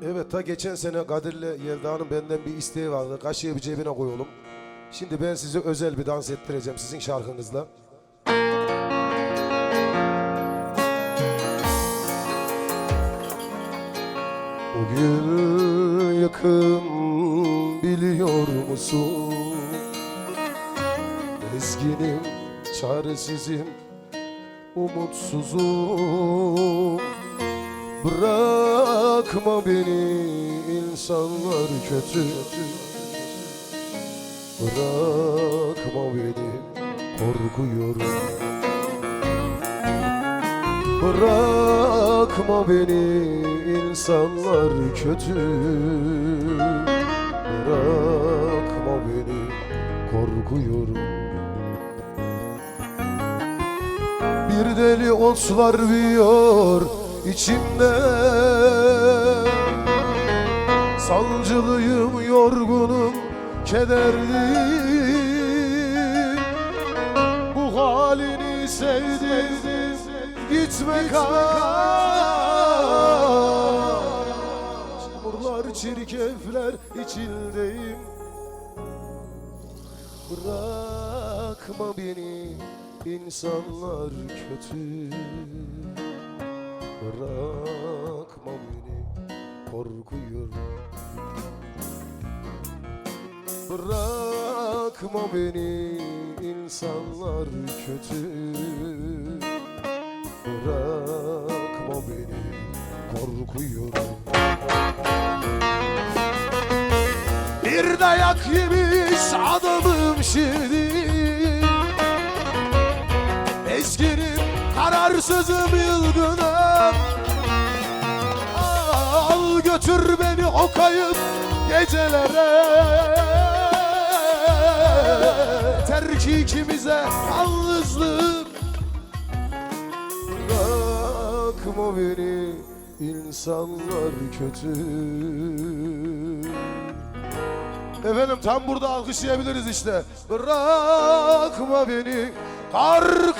Evet, ta geçen sene Kadir'le Yelda'nın benden bir isteği vardı. Kaşığı bir cebine koyalım. Şimdi ben size özel bir dans ettireceğim sizin şarkınızla. Bugün yakın biliyor musun? Ezginim, çaresizim, umutsuzum. Bırakma beni, insanlar kötü. Bırakma beni, korkuyorum. Bırakma beni, insanlar kötü. Bırakma beni, korkuyorum. Bir deli otlar büyüyor içimde. Sancılıyım, yorgunum, kederliyim. Bu halini sevdim, gitme kal. Çamurlar, çirkefler içindeyim. Bırakma beni, insanlar kötü. Bırakma beni, korkuyorum. Bırakma beni, insanlar kötü. Bırakma beni, korkuyorum. Bir dayak yemiş adamım şimdi. Eskinim, kararsızım, yılgınım. Al götür beni o kayıp gecelere. Yeter ki ikimize yalnızlık. Bırakma beni, insanlar kötü. Efendim tam burada alkışlayabiliriz işte. Bırakma beni, korkuyorum.